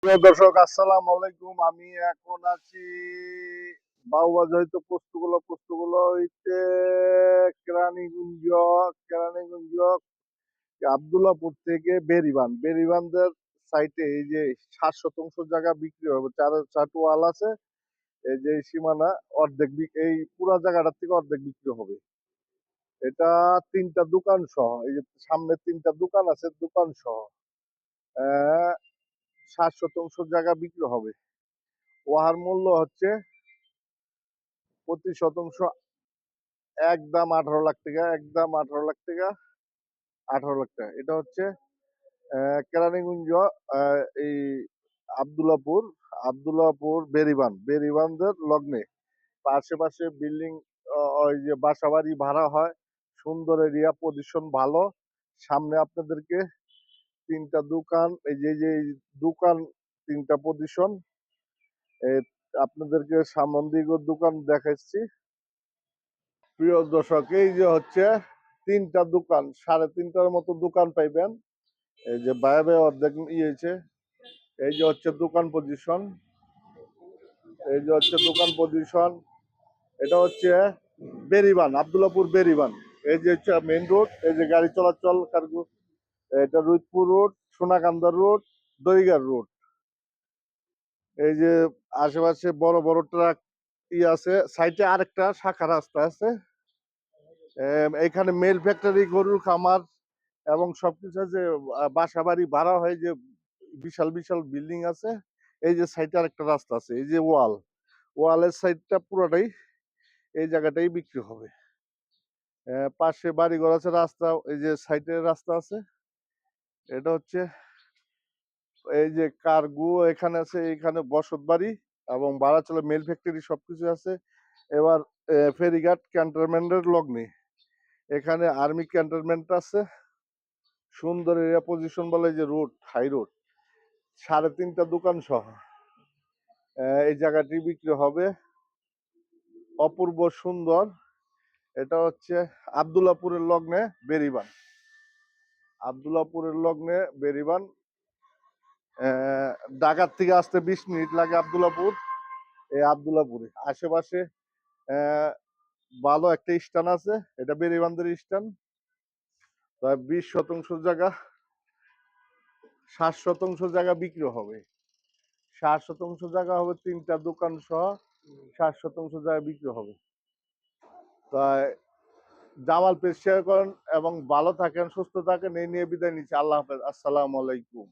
প্রিয় দর্শক আসসালামু আলাইকুম। আমি এখন আছি বাউবাজার হইতে পোস্তগুলো হইতে কেরানীগঞ্জ কেরানীগঞ্জ আব্দুল্লাহপুর থেকে বেরিবান্ধের সাইটে এই যে ৭ শতাংশ জায়গা বিক্রি হবে, চারটা ওয়াল আছে। এই যে সীমানা এই পুরা জায়গাটার থেকে অর্ধেক বিক্রি হবে। এটা ৩টা দোকান সহ, এই যে সামনে ৩টা দোকান আছে, দোকান সহ ৭ শতাংশ জায়গা বিক্রি হবে। ওহার মূল্য হচ্ছে প্রতি শতাংশ একদম ১৮ লাখ টাকা, একদম ১৮ লাখ টাকা, ১৮ লাখ টাকা। এটা হচ্ছে কেরানীগঞ্জ, এই আবদুল্লাপুর আবদুল্লাপুর বেরিবান্ধের লগ্নে আশেপাশে বিল্ডিং, ওই যে বাসা বাড়ি ভাড়া হয়। সুন্দর এরিয়া, পজিশন ভালো। সামনে আপনাদেরকে ৩টা দোকান, এই যে দোকান ৩টা পজিশন, আপনাদেরকে সামন দিকে দোকান দেখাচ্ছি। প্রিয় দর্শক, এই যে হচ্ছে ৩টা দোকান, ৩.৫টার মতো দোকান পাইবেন। এই যে বাইরে অর্ধেক ইয়েছে। এই যে হচ্ছে দোকান পজিশন, এই যে হচ্ছে দোকান পজিশন। এটা হচ্ছে আবদুল্লাপুর বেরিবান। এই যে হচ্ছে মেইন রোড, এই যে গাড়ি চলাচল কারগু। এটা রুদপুর রোড, সোনাকান্দা রোড, দইগার রোড। এই যে আশেপাশে বড় বড় ট্রাক আছে। সাইডে আরেকটা শাখা রাস্তা আছে। এখানে মেল ফ্যাক্টরি, গরুর খামার এবং সবকিছু আছে। বাসা বাড়ি ভাড়া হয়, যে বিশাল বিশাল বিল্ডিং আছে। এই যে সাইডে আরেকটা রাস্তা আছে, এই যে ওয়ালের সাইডটা পুরোটাই এই জায়গাটাই বিক্রি হবে। পাশে বাড়িঘর আছে, রাস্তা, এই যে সাইডে রাস্তা আছে। এটা হচ্ছে এই যে কার্গো এখানে আছে, এখানে বসত বাড়ি এবং ভাড়া চলে, মেল ফ্যাক্টরি সবকিছু আছে। এবার ফেরিঘাট ক্যান্টনমেন্টের লগ্নে এখানে আর্মি ক্যান্টনমেন্ট আছে। সুন্দর এরিয়া, পজিশন বলে যে রোড, হাই রোড, ৩.৫টা দোকান সহ এই জায়গাটি বিক্রি হবে। অপূর্ব সুন্দর। এটা হচ্ছে আবদুল্লাপুরের লগ্নে বেরিবান। আবদুল্লাপুরের লগ্নে বেরিবান। ঢাকার থেকে আসতে ২০ মিনিট লাগে আবদুল্লাপুর। এই আবদুল্লাপুরে আশেপাশে ভালো একটা স্থান আছে, এটা বেরিবান্ধের স্থান। ২০ শতাংশ জায়গা, ৬০ শতাংশ জায়গা বিক্রি হবে। ৬০ শতাংশ জায়গা হবে, ৩টা দোকান সহ ৬০ শতাংশ জায়গা বিক্রি হবে। তাই জামাল পেজ শেয়ার করেন এবং ভালো থাকেন, সুস্থ থাকেন। এই নিয়ে বিদায় নিচ্ছি। আল্লাহ হাফেজ, আসসালামু আলাইকুম।